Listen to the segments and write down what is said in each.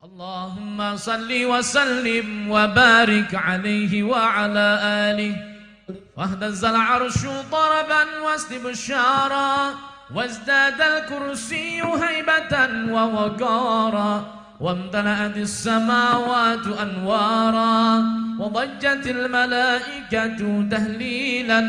اللهم صل وسلم وبارك عليه وعلى آله واهتز العرش طربا واستبشارا وازداد الكرسي هيبة ووقارا وامتلأت السماوات أنوارا وضجت الملائكة تهليلا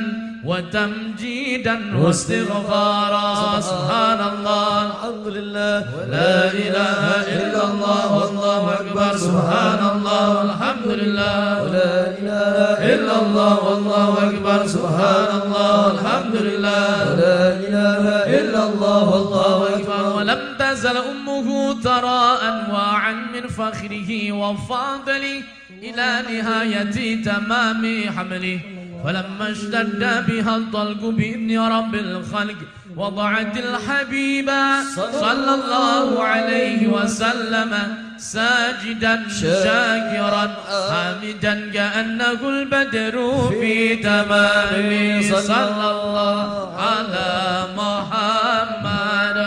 وتمجيدا واستغفارا سبحان الله الحمد لله لا إله إلا الله والله أكبر سبحان الله والحمد لله لا إله إلا الله والله أكبر سبحان الله والحمد لله لا إله إلا الله والله أكبر ولم تزل أمه ترى أنواعا من فخره وفضله إلى نهاية تمام حمله فلما اشتد بها الطلق بإذن رب الخلق وضعت الحبيب صلى الله عليه وسلم ساجدا شاكرا حامدا كأنه البدر في تمامه صلى الله على محمد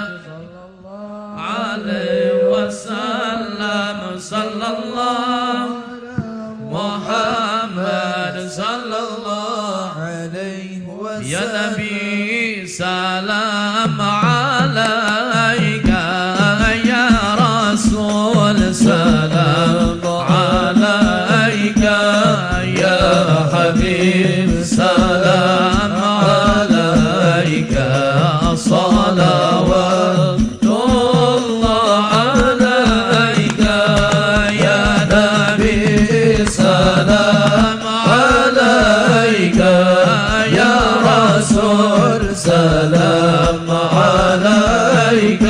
عليه وسلم صلى الله محمد صلى الله عليه وسلم يا نبي سلام عليك يا رسول سلام عليك يا حبيب سلام عليك صلوات الله عليك يا نبي سلام عليك يا رسول سلام عليك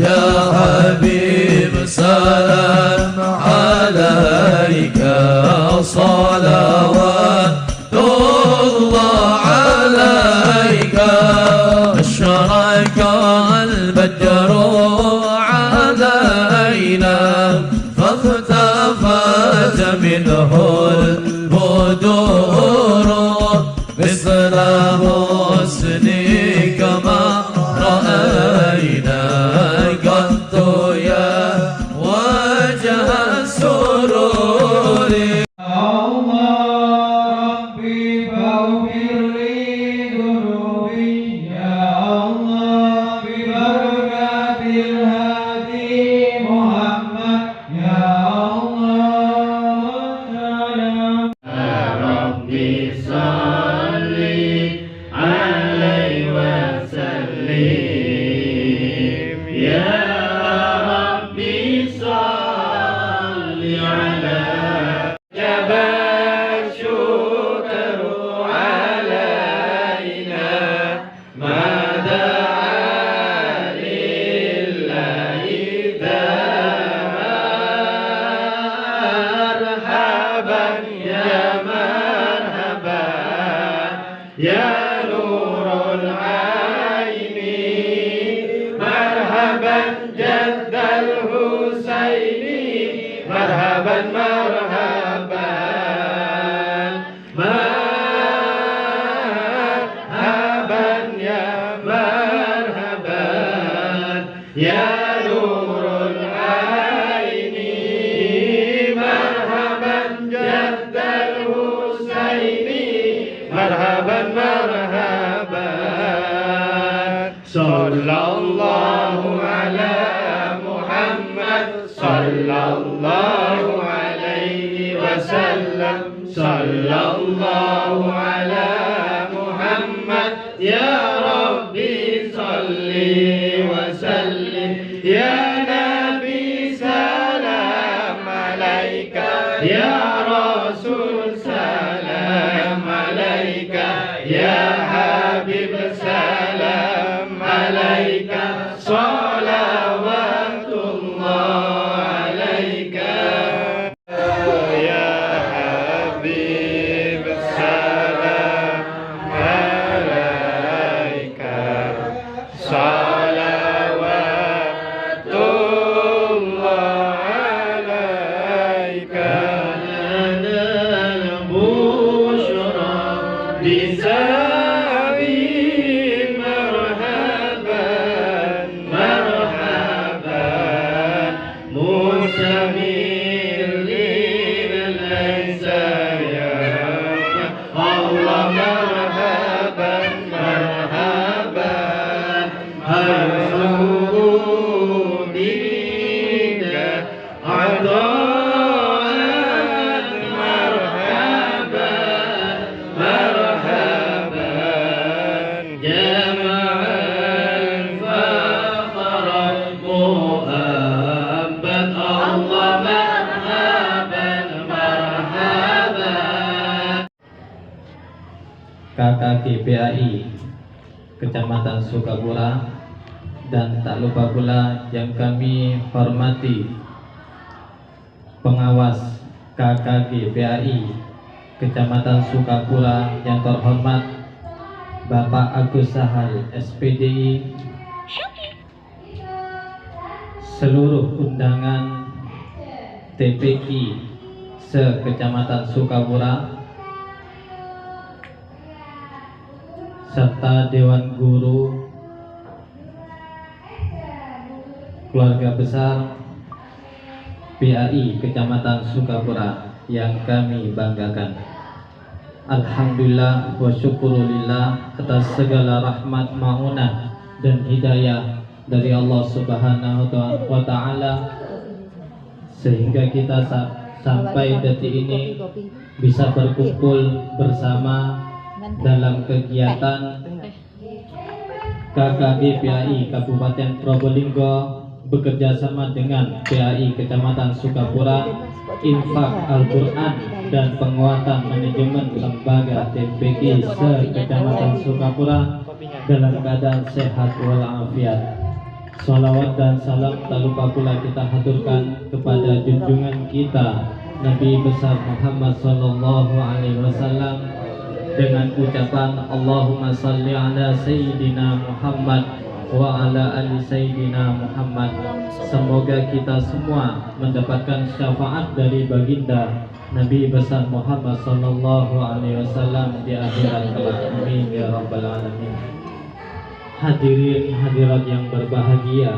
يا حبيب سلام عليك صلوات الله عليك أشرق البدر علينا فاختفت منه البدور مثل حسنك ما رأينا قط يا وجه السرور عطاء مرحبا مرحبا جمع الفخر مؤبد الله مرحبا مرحبا. KKGPAI Kecamatan Sukapura, dan tak lupa pula yang kami hormati pengawas KKGPAI Kecamatan Sukapura yang terhormat Bapak Agus Sahal SPDI, seluruh undangan TPI se-Kecamatan Sukapura, serta Dewan Guru, keluarga besar PAI Kecamatan Sukapura yang kami banggakan. Alhamdulillah wa syukurulillah atas segala rahmat, ma'unah dan hidayah dari Allah Subhanahu wa Ta'ala, sehingga kita sampai detik ini bisa berkumpul bersama dalam kegiatan KKGPAI Kabupaten Probolinggo bekerja sama dengan PAI Kecamatan Sukapura, infak Al-Quran dan penguatan manajemen lembaga TPI se-Kecamatan Sukapura dalam keadaan sehat walafiat. Salawat dan salam tak lupa pula kita haturkan kepada junjungan kita Nabi besar Muhammad sallallahu alaihi wasallam dengan ucapan Allahumma salli ala Sayyidina Muhammad wa ala ali Sayyidina Muhammad. Semoga kita semua mendapatkan syafaat dari baginda Nabi besar Muhammad sallallahu alaihi wasallam di akhirat kelak. Amin ya rabbal alamin. Hadirin hadirat yang berbahagia,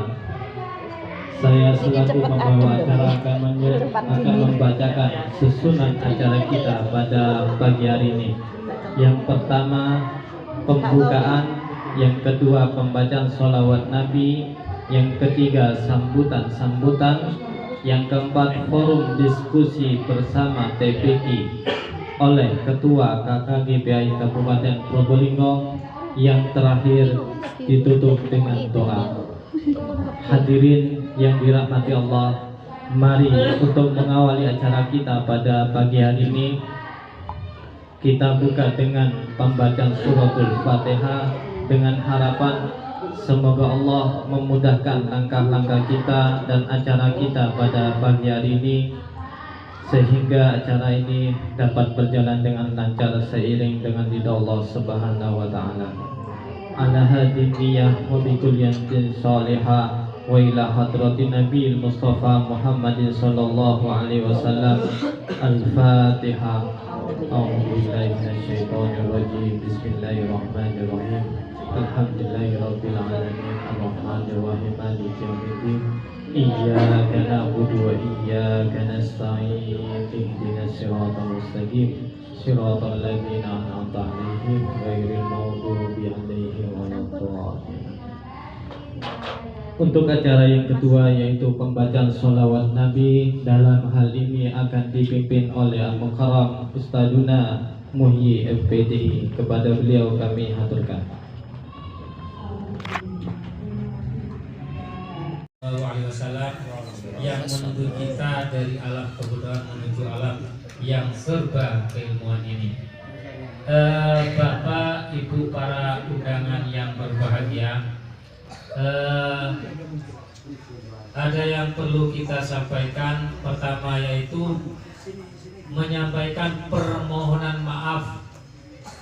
saya selaku pembawa acara akan membacakan susunan acara kita pada pagi hari ini. Yang pertama pembukaan, yang kedua pembacaan sholawat Nabi, yang ketiga sambutan, yang keempat forum diskusi bersama TPI oleh Ketua KKGPAI Kabupaten Probolinggo, yang terakhir ditutup dengan doa. Hadirin yang dirahmati Allah, mari untuk mengawali acara kita pada pagi hari ini kita buka dengan pembacaan suratul Fatihah dengan harapan semoga Allah memudahkan langkah-langkah kita dan acara kita pada pagi hari ini, sehingga acara ini dapat berjalan dengan lancar seiring dengan ridha Allah Subhanahu wa Ta'ala. Ala hadiniyah wa bikulliyatin salihah wa ila hadratin Nabi Mustafa Muhammadin sallallahu alaihi wasallam. Al-Fatihah. A'udzu billahi minasyaitonir rajim. Bismillahirrahmanirrahim. Alhamdulillahirabbil alamin. Arrahmanir rahim. Maliki yaumiddin. Iyyaka na'budu wa iyyaka nasta'in. Ihdinas siratal mustaqim. Siratal ladzina an'amta 'alaihim ghairil maghdubi 'alaihim waladdallin. Untuk acara yang kedua, yaitu pembacaan sholawat Nabi, dalam hal ini akan dipimpin oleh Al-Mukarram Ustaduna Muhyi FPDI. Kepada beliau kami haturkan. Wasallam yang menuntut kita dari alam kebodohan menuju alam yang serba keilmuan ini. Bapak, Ibu, para undangan yang berbahagia, ada yang perlu kita sampaikan. Pertama yaitu menyampaikan permohonan maaf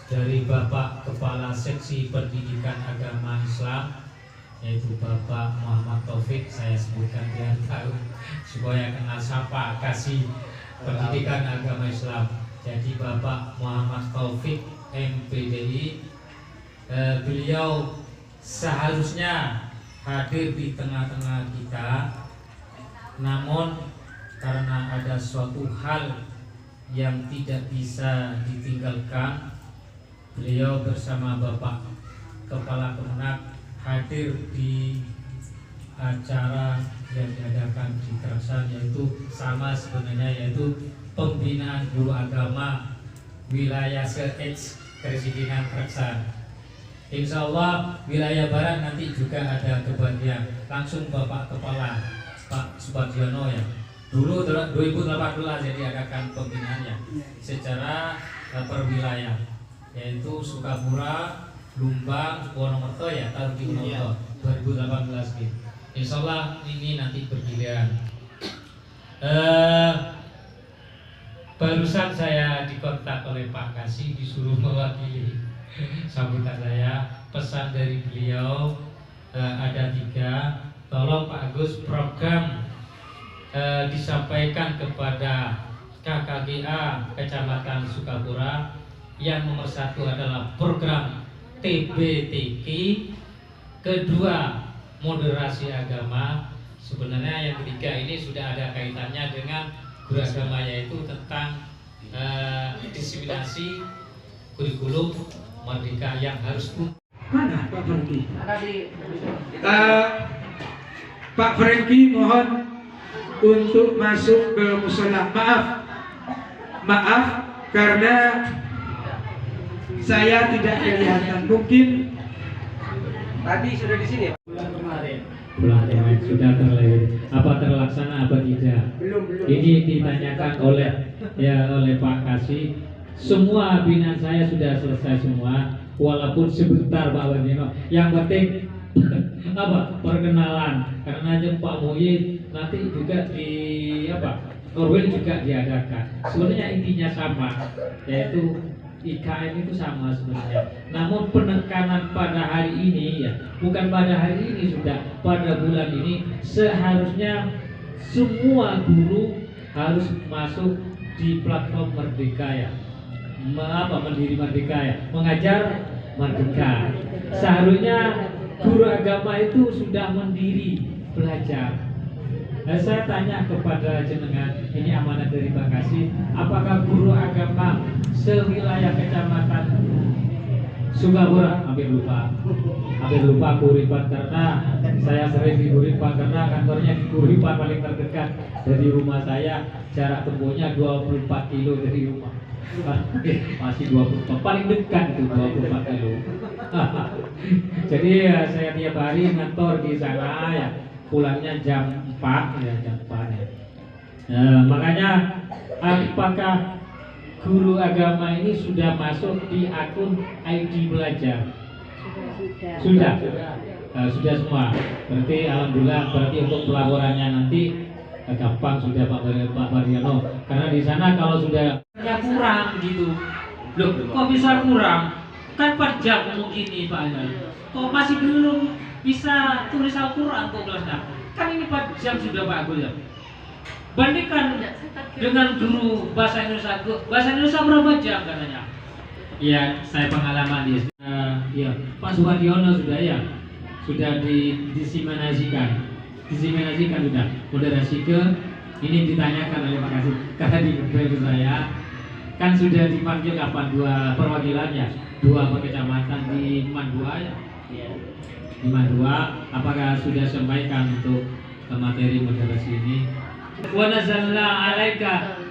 dari Bapak Kepala Seksi Pendidikan Agama Islam, yaitu Bapak Muhammad Taufik. Saya sebutkan biar tahu supaya kenal sapa kasih Pendidikan Agama Islam. Jadi Bapak Muhammad Taufik MPDI, beliau seharusnya hadir di tengah-tengah kita, namun karena ada suatu hal yang tidak bisa ditinggalkan, beliau bersama Bapak Kepala Kemenak hadir di acara yang diadakan di Keraksan, yaitu sama sebenarnya, yaitu pembinaan guru agama wilayah se-H Presidenan Keraksan. Insya Allah wilayah barat nanti juga ada kebagian. Langsung Bapak Kepala Pak Subagiono ya. Dulu 2018 jadi adakan pembinaannya secara perwilayah, yaitu Sukabura, Lumbang, Wonomerto ya, taruh di Wonomerto 2018 gitu. Insya Allah ini nanti bergiliran. Barusan saya dikontak oleh Pak Kasih, disuruh mewakili sambutan saya. Pesan dari beliau ada 3. Tolong Pak Agus program disampaikan kepada KKGA Kecamatan Sukabura. Yang nomor 1 adalah program TBTK, kedua moderasi agama. Sebenarnya yang ketiga ini sudah ada kaitannya dengan guru agama, yaitu tentang diseminasi kurikulum merdeka yang harus mana Pak Franky? Pak Franky mohon untuk masuk ke musola. Maaf karena saya tidak kelihatan. Mungkin Tadi sudah di sini ya? Bulan kemarin sudah terlewat. Apa terlaksana apa tidak? Belum. Ini ditanyakan oleh Pak Kasih. Semua binaan saya sudah selesai semua, walaupun sebentar Pak Wardino. Yang penting apa? Perkenalan. Karena Pak Muhyiddin nanti juga di Norway juga diadakan. Sebenarnya intinya sama, yaitu IKM itu sama sebenarnya. Namun penekanan pada hari ini ya, bukan pada hari ini, sudah pada bulan ini seharusnya semua guru harus masuk di platform Merdeka ya. Mendiri Merdeka ya, mengajar Merdeka. Seharusnya guru agama itu sudah mendiri belajar. Saya tanya kepada jenengan, ini amanat dari Pak Kasih, apakah guru agama sewilayah kecamatan Sukabura, hampir lupa Kuripan, karena saya sering di Kuripan karena kantornya di Kuripan paling terdekat dari rumah saya, jarak tempuhnya 24 kilo dari rumah. Masih 24, paling dekat itu 24 kilo. Jadi saya tiap hari ngantor di sana ya, pulangnya jam 4 ya, jam 4 ya. Makanya apakah guru agama ini sudah masuk di akun ID belajar? Sudah semua. Berarti alhamdulillah, berarti untuk pelaporannya nanti gampang sudah Pak Mariono. Karena di sana kalau sudah kurang gitu. Loh, kok bisa kurang? Kan 4 jam mungkin Pak Anil. Kok masih belum bisa tulis Al-Quran kok kelasnya? Kan ini 4 jam sudah Pak Agus ya. Bandingkan dengan guru bahasa Indonesia berapa jam katanya? Ya, saya pengalaman di ya, Pak Suwadiono sudah diseminasikan sudah. Moderasi ke ini ditanyakan oleh Pak Kasih. Kata di saya kan sudah dipanggil kapan 2 perwakilannya, 2 kecamatan di Mandua ya. Di Mandua, apakah sudah sampaikan untuk materi moderasi ini? Wa nazzalna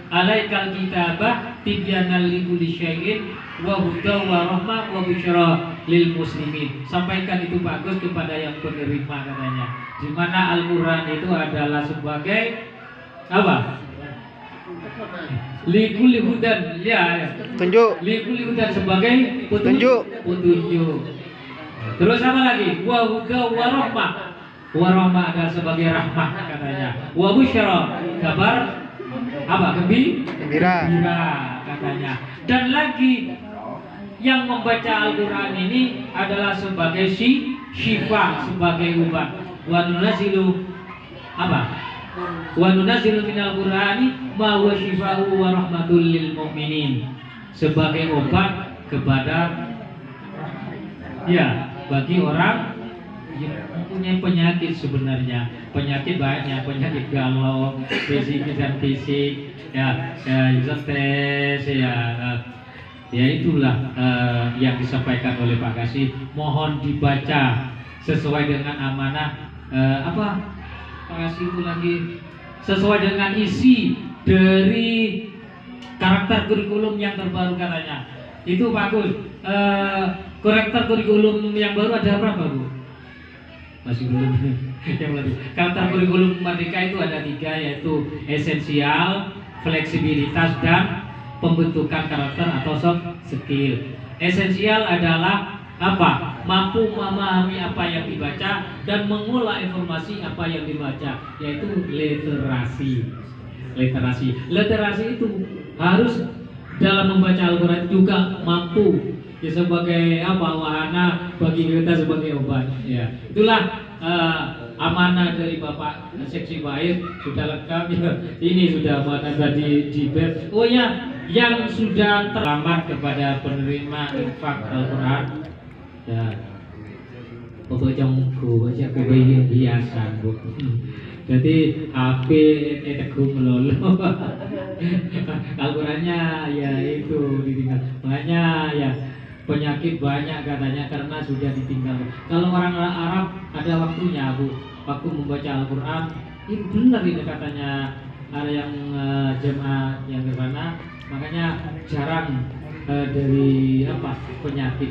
alaikal kitabah tibyanan likulli syai'in wa hudaw wa rahmah wa busyra lil muslimin. Sampaikan itu bagus kepada yang penerima katanya. Di mana Al-Qur'an itu adalah sebagai apa? Likulli hudan ya. Tunjuk. Likulli hudan sebagai petunjuk. Terus apa lagi? Wa hudaw wa rahmah. Wa rahmah adalah sebagai rahmah katanya. Wa busyra, kabar apa? Gembira katanya. Dan lagi yang membaca Al-Qur'an ini adalah sebagai syifa, sebagai obat. Wa nunazzilu apa? Wa nunazzilu minal Qur'ani ma huwa syifaa'u wa rahmatul lil mu'minin. Sebagai obat kepada ya, bagi orang yang mempunyai penyakit. Sebenarnya penyakit banyak, penyakit galau, fisik dan fisik ya, stres ya itulah yang disampaikan oleh Pak Kasih. Mohon dibaca sesuai dengan amanah kasih itu lagi sesuai dengan isi dari karakter kurikulum yang terbaru katanya. Itu bagus. Karakter kurikulum yang baru ada berapa, Bu? Masih belum. Yang lebih. Karakter kurikulum Merdeka itu ada 3, yaitu esensial, fleksibilitas, dan pembentukan karakter atau soft skill. Esensial adalah apa? Mampu memahami apa yang dibaca dan mengolah informasi apa yang dibaca, yaitu literasi. Literasi itu harus dalam membaca Al-Quran juga mampu ya, sebagai wahana bagi kita sebagai obat. Ya, itulah amanah dari Bapak Seksi Bait sudah lengkap ya. Ini sudah amanah tadi di bed. Oh ya, yang sudah terlambat kepada penerima infak Al-Quran. Ya, pembacaan buku baca PBI biasa, Bu. Jadi HP teguh melolo. Al-Qurannya ya itu ditinggal. Makanya ya penyakit banyak katanya karena sudah ditinggal. Kalau orang Arab ada waktunya, Bu, waktu membaca Al-Quran. Ini benar ini katanya ada yang jemaah yang ke sana. Makanya jarang dari penyakit.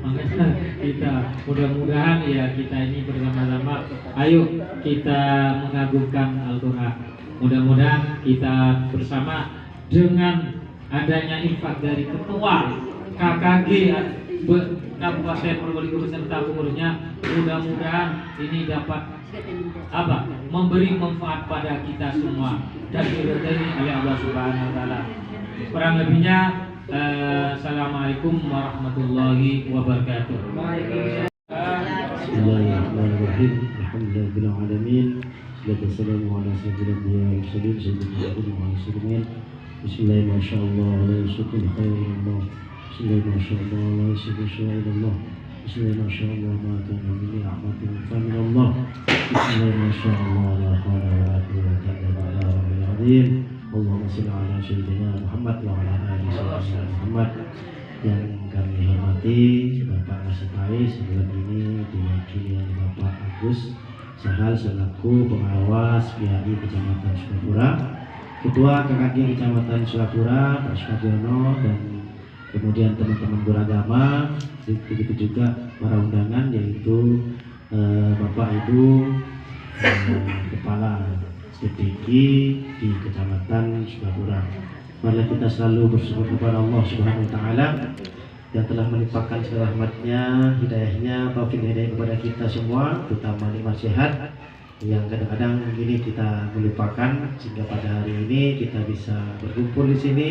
Makanya kita mudah-mudahan ya kita ini bersama-sama ayo kita mengagungkan Al-Quran. Mudah-mudahan kita bersama dengan adanya infak dari ketua KKG Kabupaten Probolinggo beserta pengurusnya, mudah-mudahan ini dapat memberi manfaat pada kita semua dan diridhai oleh Allah Subhanahu wa taala. Kurang lebihnya assalamualaikum warahmatullahi wabarakatuh. Bismillahirrahmanirrahim. Alhamdulillahirabbil alamin. Wassalamu ala sayyidil anbiya'i wal mursalin sayyidina Muhammadin. Bismillahirrahmanirrahim. Masyaallah la yusukul khairullah. Bismillahirrahmanirrahim. Masyaallah la yusukul khairullah. Bismillahirrahmanirrahim. Masyaallah ma kana min ni'matin min Allah. Bismillahirrahmanirrahim. Masyaallah la hawla wa la quwwata illa billah. Allahumma shalli ala sayyidina Muhammad wa ala ali sayyidina Muhammad. Yang kami hormati Bapak Kasih sebelum ini diwakili oleh Bapak Agus Sahal selaku pengawas PAI Kecamatan Sukapura, Ketua KKG Kecamatan Sukapura Pak Sukadiono, dan kemudian teman-teman beragama, begitu juga para undangan yaitu Bapak Ibu Kepala DPG di Kecamatan Sukapura. Marilah kita selalu bersyukur kepada Allah Subhanahu wa taala yang telah melimpahkan segala rahmatnya, hidayahnya, taufik hidayah kepada kita semua, terutama nikmat sehat yang kadang-kadang begini kita melupakan, sehingga pada hari ini kita bisa berkumpul di sini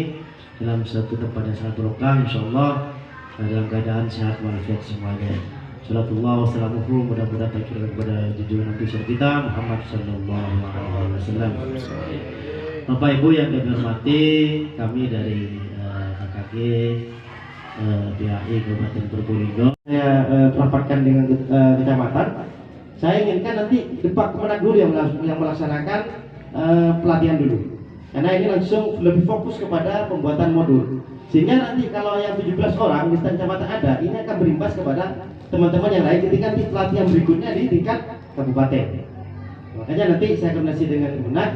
dalam satu tempat yang sangat berkah, insyaallah dalam keadaan sehat walafiat semuanya. Salatullah wassalamuhu, mudah-mudahan terkira kepada junjungan Nabi kita Muhammad sallallahu alaihi wasallam. Bapak Ibu yang kami hormati, kami dari KKG PAI Kabupaten Probolinggo, saya merapat dengan kecamatan. Saya inginkan nanti Pak Kemenak dulu yang melaksanakan pelatihan dulu, karena ini langsung lebih fokus kepada pembuatan modul, sehingga nanti kalau yang 17 orang di kecamatan ada, ini akan berimbas kepada teman-teman yang lain ketika nanti pelatihan berikutnya di tingkat kabupaten. Makanya nanti saya koordinasi dengan Kemenak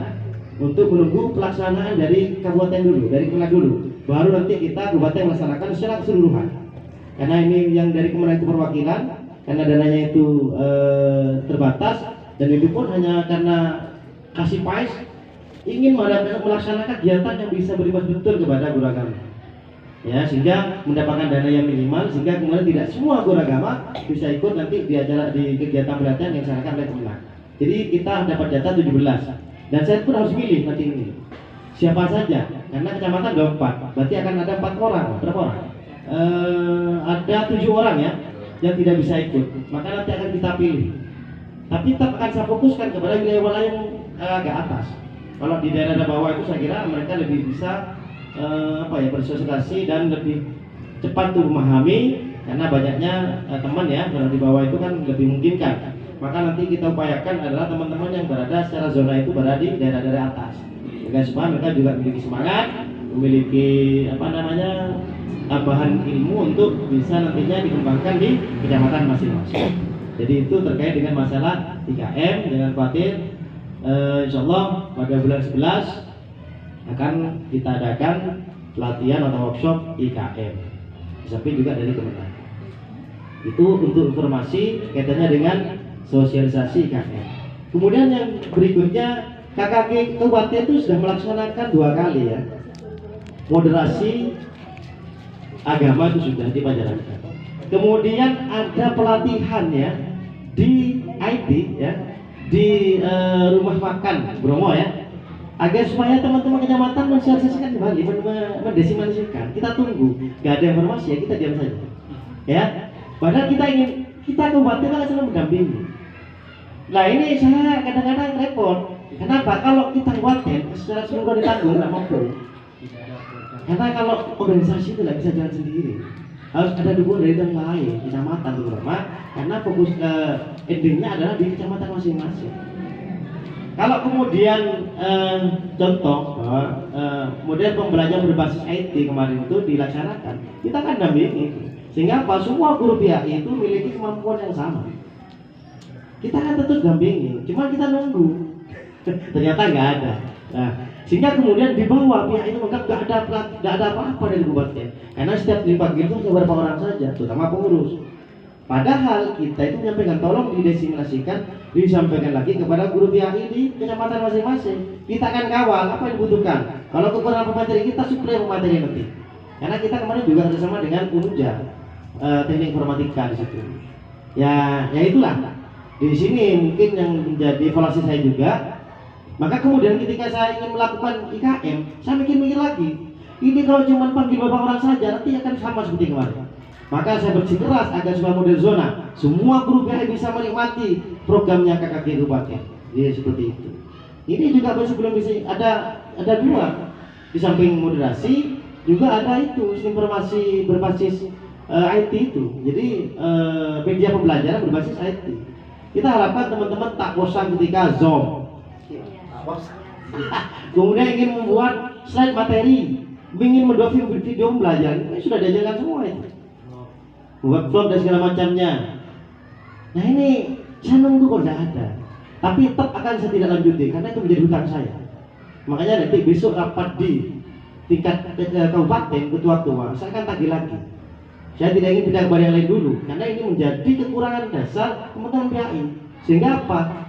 untuk menunggu pelaksanaan dari kabupaten dulu, dari Kemenak dulu, baru nanti kita kabupaten melaksanakan secara keseluruhan. Karena ini yang dari Kemenak itu perwakilan, karena dananya itu terbatas, dan itu pun hanya karena kasih pais ingin melaksanakan kegiatan yang bisa berimbas betul kepada guru agama, ya, sehingga mendapatkan dana yang minimal, sehingga kemudian tidak semua guru agama bisa ikut nanti di acara di kegiatan pelatihan yang dilaksanakan oleh Kemenak. Jadi kita dapat data 17. Dan saya pun harus pilih nanti ini siapa saja, karena kecamatan ada 4, berarti akan ada 4 orang. Berapa orang? Ada 7 orang ya yang tidak bisa ikut, maka nanti akan kita pilih. Tapi tetap akan saya fokuskan kepada wilayah-wilayah yang agak atas. Kalau di daerah bawah itu saya kira mereka lebih bisa bersosialisasi dan lebih cepat tuh memahami, karena banyaknya teman ya. Kalau di bawah itu kan lebih memungkinkan. Maka nanti kita upayakan adalah teman-teman yang berada secara zona itu berada di daerah-daerah atas, agar supaya mereka juga memiliki semangat, memiliki tambahan ilmu untuk bisa nantinya dikembangkan di kecamatan masing-masing. Jadi itu terkait dengan masalah IKM. Dengan khawatir, insya Allah pada bulan 11 akan kita adakan pelatihan atau workshop IKM. Tapi juga dari Kementerian. Itu untuk informasi kaitannya dengan sosialisasi IKM. Kemudian yang berikutnya, KKG Kabupaten itu sudah melaksanakan 2 kali ya moderasi agama, itu sudah dipajarkan. Kemudian ada pelatihan ya di IT ya, di rumah makan Bromo ya, agar supaya teman-teman kecamatan mensosialisasikan kembali, mendesimasikan. Kita tunggu, gak ada informasi ya kita diam saja ya. Padahal kita kabupaten kan selalu mendampingi. Nah ini saya kadang-kadang repot. Kenapa? Kalau kita kabupaten secara seluruh ditanggung nggak mampu. Karena kalau organisasi itu nggak bisa jalan sendiri, harus ada dukungan dari yang lain, kecamatan terutama, karena fokus endingnya adalah di kecamatan masing-masing. Kalau kemudian contoh model pembelajaran berbasis IT kemarin itu dilaksanakan, kita kan dampingi, sehingga apa? Semua guru PAI itu memiliki kemampuan yang sama. Kita kan tetap dampingi, cuma kita nunggu. Ternyata nggak ada. Nah, sehingga kemudian di bawah pihak itu menganggap nggak ada apa-apa dari kabupaten, karena setiap limpa gitu hanya beberapa orang saja, terutama pengurus. Padahal kita itu menyampaikan, tolong didesimasikan, disampaikan lagi kepada guru PAI di kecamatan masing-masing. Kita akan kawal apa yang dibutuhkan. Kalau kekurangan pemateri kita, suplai pemateri nanti. Karena kita kemarin juga bersama dengan UNJA, teknik informatika di situ. Ya itulah. Di sini mungkin yang menjadi evaluasi saya juga. Maka kemudian ketika saya ingin melakukan IKM, saya mikir-mikir lagi. Ini kalau cuma panggil beberapa orang saja, nanti akan sama seperti kemarin. Maka saya bersikeras agar sebuah model zona, semua guru PAI bisa menikmati programnya KKG Kabupaten. Ya seperti itu. Ini juga sebelum bisa ada 2. Di samping moderasi juga ada itu informasi berbasis IT itu. Jadi media pembelajaran berbasis IT. Kita harapkan teman-teman tak bosan ketika Zoom. Kemudian ingin membuat slide materi, ingin membuat video pembelajaran, ini sudah diajarkan semua itu. Buat vlog dan segala macamnya. Nah ini saya nunggu kok tidak ada, tapi tetap akan saya tidak lanjuti karena itu menjadi hutang saya. Makanya nanti besok rapat di tingkat kabupaten ketua-ketua, saya akan tagih lagi. Saya tidak ingin pindah kepada yang lain dulu, karena ini menjadi kekurangan dasar teman-teman PAI. Sehingga apa?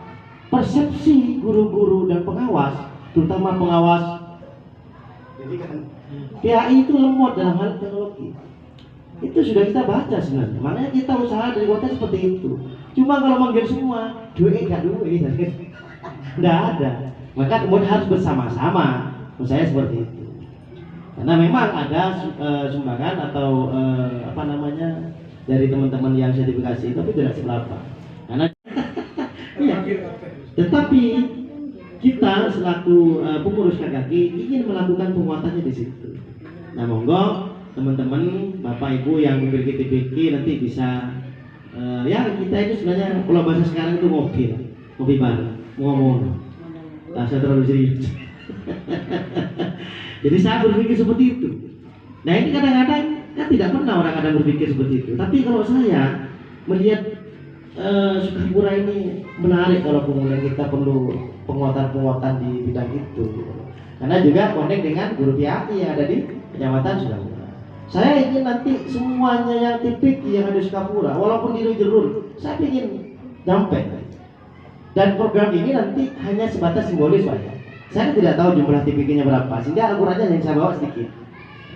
Persepsi guru-guru dan pengawas, terutama pengawas PAI itu lemot dalam hal teknologi. Itu sudah kita baca sebenarnya. Makanya kita usaha dari kota seperti itu. Cuma kalau manggil semua, duit nggak duit, nggak ada. Maka kemudian harus bersama-sama. Menurut saya seperti itu. Karena memang ada sumbangan atau dari teman-teman yang sertifikasi, tapi tidak seberapa. Karena iya. Tetapi kita selaku pengurus KKG ingin melakukan penguatannya di situ. Nah, monggo teman-teman, Bapak Ibu yang memiliki TPK nanti bisa ya kita itu sebenarnya kalau bahasa sekarang itu ngopi bareng, ngomong. Nah, saya terlalu serius. Jadi saya berpikir seperti itu. Nah ini kadang-kadang kan tidak pernah orang kadang berpikir seperti itu. Tapi kalau saya melihat Sukapura ini menarik kalau kemudian kita perlu penguatan-penguatan di bidang itu. Karena juga connect dengan guru PAI yang ada di Kecamatan Sukapura. Saya ingin nanti semuanya yang tipik yang ada di Sukapura, walaupun di Jerur, saya ingin nyampe. Dan program ini nanti hanya sebatas simbolis Pak ya. Saya tidak tahu jumlah TPK-nya berapa, sehingga Al-Qurannya yang saya bawa sedikit.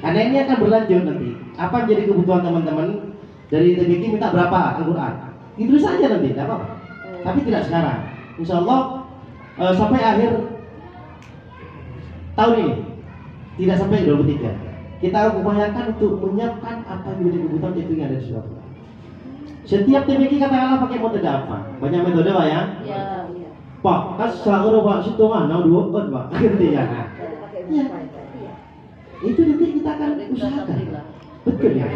Karena ini akan berlanjut nanti. Apa jadi kebutuhan teman-teman dari TPK minta berapa Al-Quran? Itu saja nanti, tidak apa-apa. Tapi tidak sekarang. Insya Allah sampai akhir tahun ini, tidak sampai 23. Kita upayakan untuk menyiapkan apa yang menjadi kebutuhan TPK yang ada di Surabaya. Setiap TPK katakanlah pakai metode apa? Banyak metode Pak ya? Iya. Pak, kan selalu Pak situ mana dua Pak, gitu ya. Ya. Itu nanti kita akan usahakan. Betul ya.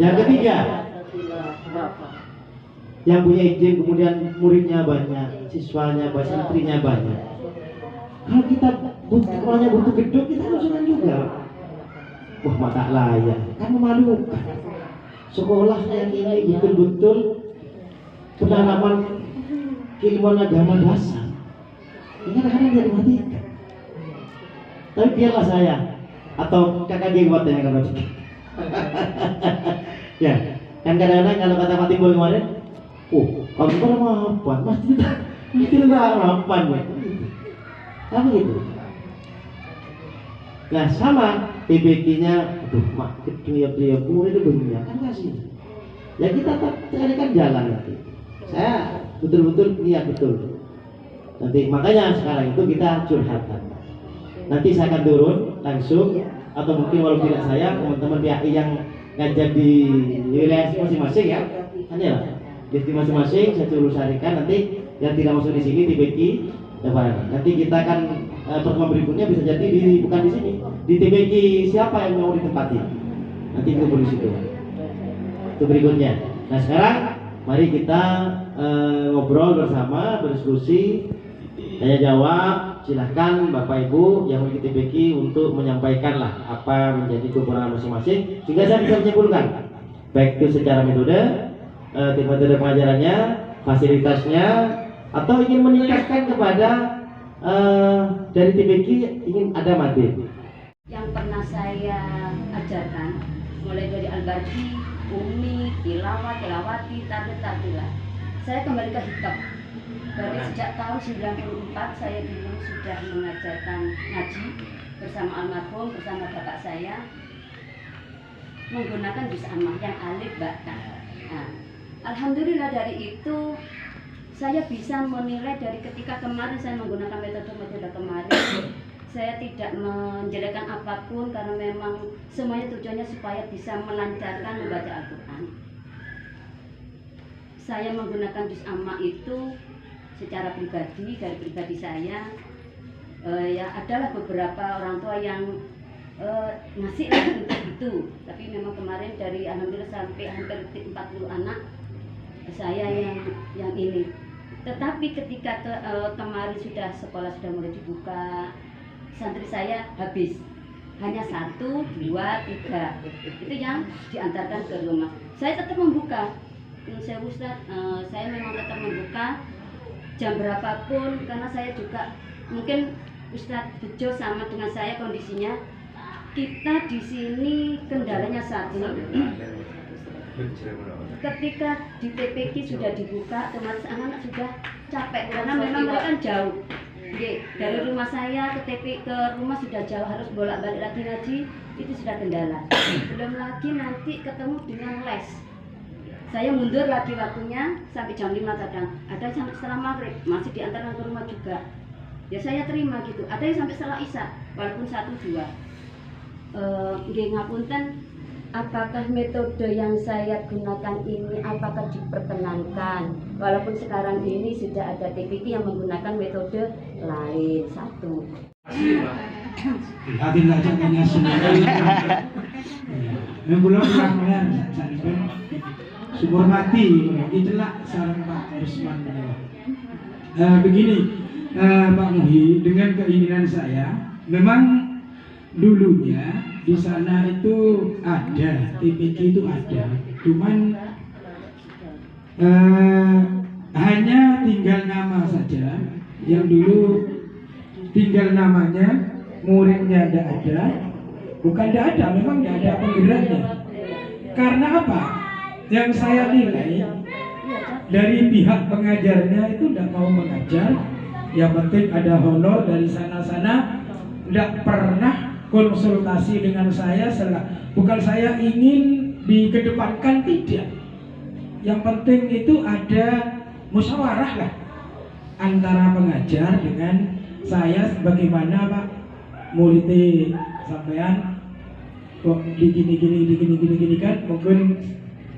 Yang ketiga, yang punya izin kemudian muridnya banyak, siswanya banyak, santrinya banyak. Kalau kita butuh gedung, kita usahakan juga. Wah, mata layak, kan memalukan. Sekolah yang ini betul-betul Pendalaman keilmuan agama dasar ini kadang-kadang dia perhatikan. Tapi biarlah saya atau kakak dia buat yang akan ya, kan kadang-kadang kalau kata Pak Timbul kemarin, kalau kita maafan, pasti tidak maafan ya. Apa gitu? Nah sama TBK-nya, aduh mak kecil-kecil itu dunia kan kasih. Ya kita carikan jalan nanti. Saya betul-betul niat betul. Nanti makanya sekarang itu kita curhatkan. Nanti saya akan turun langsung atau mungkin walau tidak saya teman-teman PAI yang ngajar di wilayah masing-masing ya, kan ya, di masing-masing saya suruh carikan nanti yang tidak masuk di sini TBK. Nanti kita akan pertemuan berikutnya bisa jadi bukan di sini, di TBK siapa yang mau ditempati. Nanti kita di situ. Itu berikutnya. Nah sekarang mari kita ngobrol bersama, berdiskusi, tanya jawab. Silahkan Bapak Ibu yang memiliki TBK untuk menyampaikanlah apa menjadi kekurangan masing-masing sehingga saya bisa menyimpulkan baik itu secara metode, metode pengajarannya, fasilitasnya, atau ingin meningkatkan kepada dari TBK ingin ada materi yang pernah saya ajarkan mulai dari Al-Bardi, Umi, Tilawah, Tilawati, Tarbilah. Saya kembali ke hitam. Dari sejak tahun 94 saya dulu sudah mengajarkan ngaji bersama almarhum, bersama bapak saya menggunakan juz ammah yang alif bata. Nah, alhamdulillah dari itu saya bisa menilai dari ketika kemarin saya menggunakan metode kemarin. Saya tidak menjelekkan apapun karena memang semuanya tujuannya supaya bisa melancarkan membaca Al-Quran. Saya menggunakan juz ammah itu secara pribadi, dari pribadi saya ya adalah beberapa orang tua yang ngasih lah untuk itu. Tapi memang kemarin dari alhamdulillah sampai hampir 40 anak saya yang ini. Tetapi ketika kemarin sekolah sudah mulai dibuka, santri saya habis hanya 1, 2, 3 itu yang diantarkan ke rumah. Saya tetap membuka. Saya Ustaz, saya memang tetap membuka jam berapapun karena saya juga mungkin Ustadz Bejo sama dengan saya kondisinya kita di sini kendalanya satu ketika di TPK sudah dibuka otomatis anak-anak sudah capek karena memang mereka kan jauh. Dari rumah saya ke rumah sudah jauh, harus bolak-balik lagi ngaji, itu sudah kendala. Belum lagi nanti ketemu dengan les. Saya mundur lagi waktunya sampai jam 5 kadang. Ada yang sampai setelah maghrib masih diantarkan ke rumah juga. Ya saya terima gitu. Ada yang sampai setelah isya walaupun 1-2. Nggih ngapunten, apakah metode yang saya gunakan ini apakah diperkenankan? Walaupun sekarang ini sudah ada TPK yang menggunakan metode lain satu. Hati aja kayaknya semuanya. Yang belum pernah subur mati, itulah sarang Pak Rusman. Begini, Pak Muhi, dengan keinginan saya, memang dulunya di sana itu ada TPK itu ada, cuman hanya tinggal nama saja. Yang dulu tinggal namanya, muridnya tidak ada, bukan tidak ada, memang tidak ada penggeraknya. Karena apa? Yang saya nilai dari pihak pengajarnya itu tidak mau mengajar, yang penting ada honor dari sana-sana, tidak pernah konsultasi dengan saya. Bukan saya ingin dikedepankan, tidak. Yang penting itu ada musyawarah lah antara pengajar dengan saya. Bagaimana Pak murid sampean kok digini kan, mungkin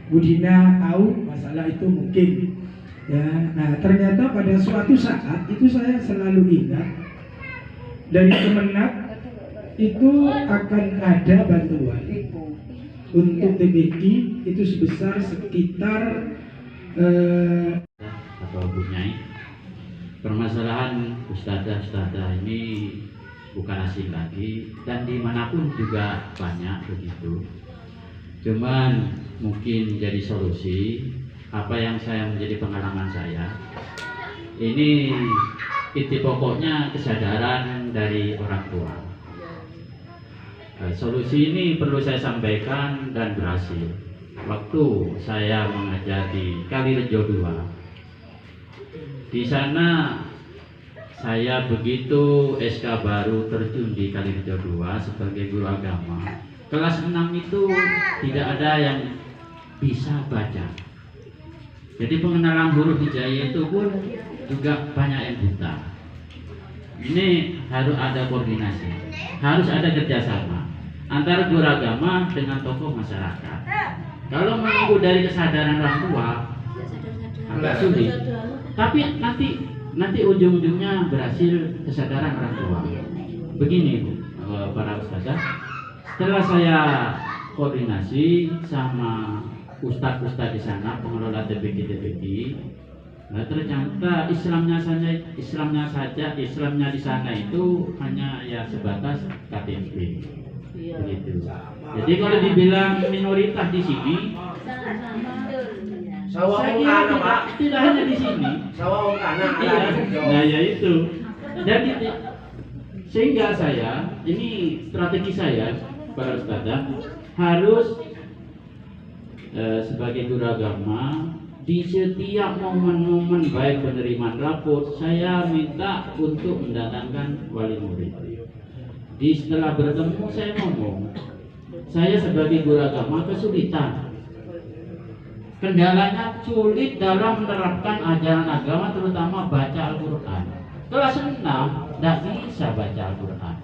Budina tahu masalah itu mungkin ya. Nah ternyata pada suatu saat itu saya selalu ingat dari Kemenak itu akan ada bantuan untuk TBK itu sebesar sekitar atau Bu Nyai. Permasalahan ustadzah ini bukan asing lagi dan dimanapun juga banyak begitu. Cuman mungkin jadi solusi apa yang saya menjadi pengalaman saya. Ini inti pokoknya kesadaran dari orang tua. Solusi ini perlu saya sampaikan dan berhasil. Waktu saya mengajar di Kalirejo 2, di sana saya begitu SK baru terjun di Kalirejo 2 sebagai guru agama. Kelas 6 itu tidak ada yang bisa baca. Jadi pengenalan huruf hijaiyah itu pun juga banyak yang buta. Ini harus ada koordinasi, harus ada kerjasama antara guru agama dengan tokoh masyarakat. Kalau menunggu dari kesadaran orang tua agak sulit, tapi nanti ujung-ujungnya berhasil kesadaran orang tua. Begini Bu, para ustazah, setelah saya koordinasi sama ustadz-ustadz di sana, pengelola TPG, nah ternyata Islamnya di sana itu hanya ya sebatas KTP. Begitu. Jadi kalau dibilang minoritas di sini, saya kira tidak hanya di sini. Iya. Nah ya itu. Jadi sehingga saya, ini strategi saya para ustazah, harus sebagai guru agama di setiap momen-momen baik penerimaan rapor saya minta untuk mendatangkan wali murid. Di setelah bertemu saya ngomong, saya sebagai guru agama kesulitan. Kendalanya sulit dalam menerapkan ajaran agama, terutama baca Al-Quran. Kelas 6 tidak bisa baca Al-Quran.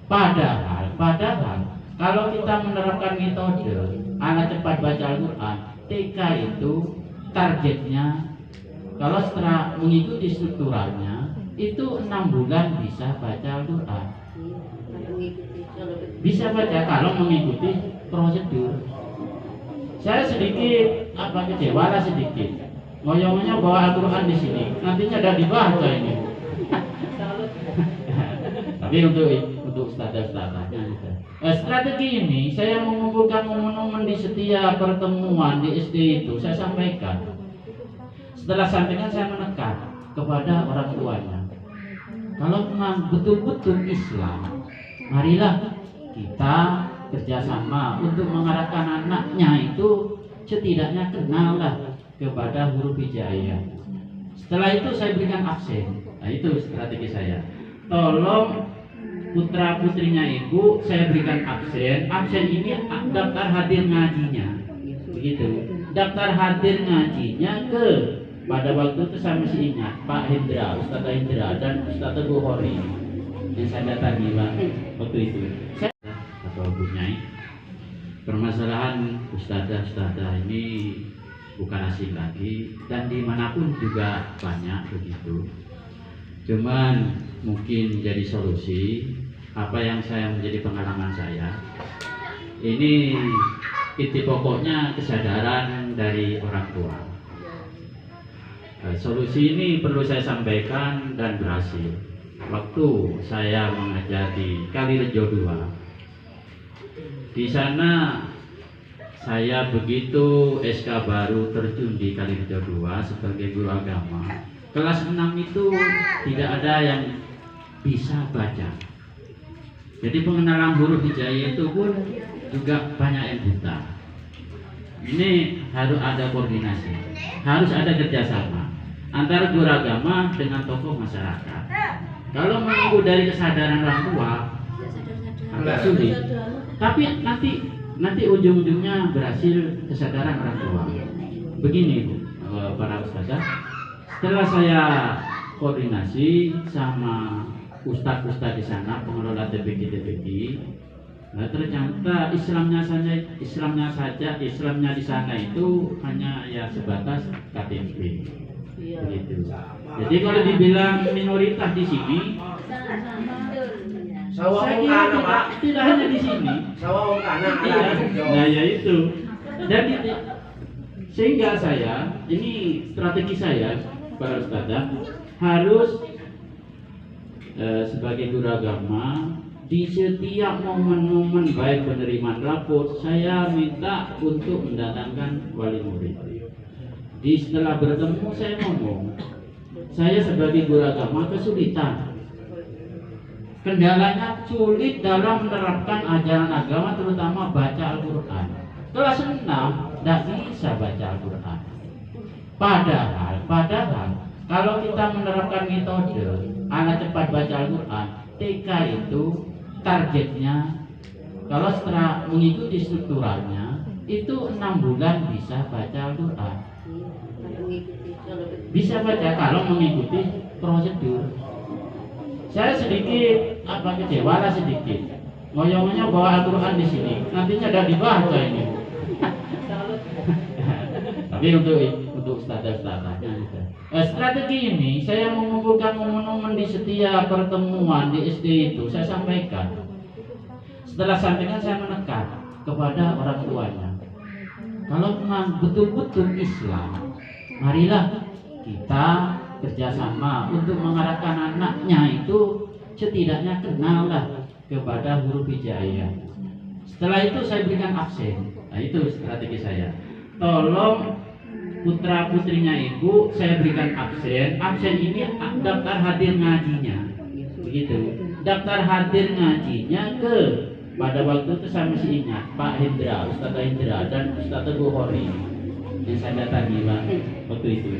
Padahal kalau kita menerapkan metode anak cepat baca Al-Quran, TK itu targetnya kalau setelah mengikuti strukturalnya itu 6 bulan bisa baca Al-Quran. Bisa baca kalau mengikuti prosedur. Saya sedikit kecewa sedikit. Ngoyongnya bawa Al-Quran di sini, nantinya ada dibaca ini. Tapi untuk ustadzah-ustadzahnya strategi ini saya mengumpulkan momen-momen di setiap pertemuan di SD itu saya sampaikan. Setelah sampaikan saya menekan kepada orang tuanya, kalau memang betul-betul Islam, marilah kita kerjasama untuk mengarahkan anaknya itu setidaknya kenallah kepada huruf hijaiyah. Setelah itu saya berikan absen. Nah itu strategi saya. Tolong putra putrinya ibu saya berikan absen. Absen ini daftar hadir ngajinya, begitu. Daftar hadir ngajinya pada waktu itu saya masih ingat Pak Hendra, Ustaz Hendra dan Ustaz Bukhari yang saya datangi waktu itu. Atau Bu Nyai, permasalahan ustadzah ini bukan asing lagi dan dimanapun juga banyak begitu. Cuman mungkin jadi solusi apa yang saya menjadi pengalaman saya. Ini inti pokoknya kesadaran dari orang tua. Solusi ini perlu saya sampaikan dan berhasil. Waktu saya mengajar di Kalirejo 2, di sana saya begitu SK baru terjun di Kalirejo 2 sebagai guru agama. Kelas 6 itu tidak ada yang bisa baca. Jadi pengenalan huruf hijaiyah itu pun juga banyak yang buta. Ini harus ada koordinasi, harus ada kerjasama antara guru agama dengan tokoh masyarakat. Kalau menunggu dari kesadaran orang tua agak sulit, tapi nanti ujung-ujungnya berhasil kesadaran orang tua. Begini Bu, para ustazah, setelah saya koordinasi sama ustadz-ustadz di sana, pengelola TPG, nah ternyata Islamnya di sana itu hanya ya sebatas KTP. Begitu. Jadi kalau dibilang minoritas di sini, saya kira tidak hanya di sini. Iya. Nah ya itu. Jadi sehingga saya, ini strategi saya para ustazah, harus sebagai guru agama di setiap momen-momen baik penerimaan rapor saya minta untuk mendatangkan wali murid. setelah bertemu saya ngomong, saya sebagai guru agama kesulitan. Kendalanya sulit dalam menerapkan ajaran agama, terutama baca Al-Quran. Kelas 6 tidak bisa baca Al-Quran. Padahal kalau kita menerapkan metode anak cepat baca Al-Quran, TK itu targetnya, kalau setelah mengikuti strukturalnya, itu 6 bulan bisa baca Al-Quran. Bisa baca kalau mengikuti prosedur. Saya sedikit kecewa lah sedikit. Ngoyongnya bawa Al-Quran di sini, nantinya ada dibaca ini. Tapi untuk standar-standarnya gitu. Strategi ini saya mengumpulkan momen-momen di setiap pertemuan di SD itu saya sampaikan. Setelah sampaikan saya menekan kepada orang tuanya. Kalau memang betul-betul Islam, marilah kita kerjasama untuk mengarahkan anaknya itu setidaknya kenallah kepada huruf hijaiyah. Setelah itu saya berikan absen. Nah itu strategi saya. Tolong putra putrinya ibu saya berikan absen. Absen ini daftar hadir ngajinya, begitu. Daftar hadir ngajinya pada waktu itu saya masih ingat Pak Hendra, Ustaz Hendra dan Ustaz Bukhari yang saya datangi waktu itu.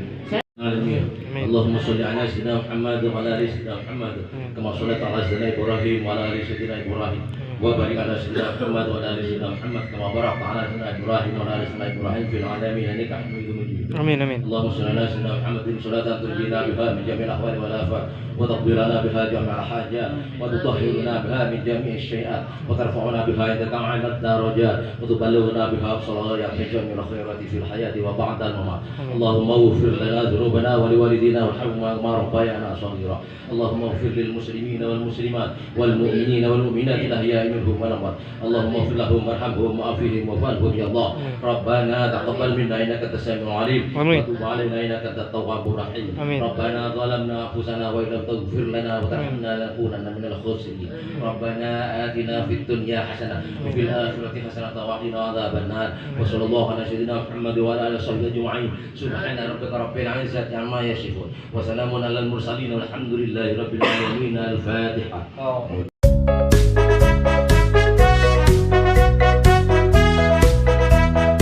اللهم صل على سيدنا محمد وعلى ال سيدنا محمد كما صليت على سيدنا ابراهيم وعلى ال سيدنا ابراهيم وبارك على سيدنا محمد وعلى ال سيدنا محمد كما باركت على سيدنا ابراهيم وعلى ال سيدنا ابراهيم في العالمين انك حميد مجيد. امين امين. اللهم صل على سيدنا محمد صلاة تنجينا بها من جميع الاحوال والافات وتقضي لنا بها جميع الحاجات وتطهرنا بها من جميع الشيئات وترفعنا بها عندك اعلى الدرجات وتبلغنا بها بصلاة في جميع الخيرات في الحياة وبعد الممات. اللهم اغفر لنا ذنوبنا ولوالدينا وارحمهما كما ربيانا صغيرا. اللهم اغفر للمسلمين والمسلمات والمؤمنين والمؤمنات الاحياء منهم والاموات. اللهم اغفر لهم وارحمهم وعافهم واعف عنهم يا الله. ربنا تقبل منا انك انت السميع العليم وتب علينا انك انت التواب الرحيم. ربنا ظلمنا انفسنا وان لم تغفر لنا وترحمنا لنكونن من الخاسرين. ربنا آتنا في الدنيا حسنة وفي الآخرة حسنة وقنا عذاب النار. وصلى الله على سيدنا محمد وعلى آله وصحبه أجمعين. سبحان ربك رب العزة عما يصفون وسلام على المرسلين والحمد لله رب العالمين. الفاتحة.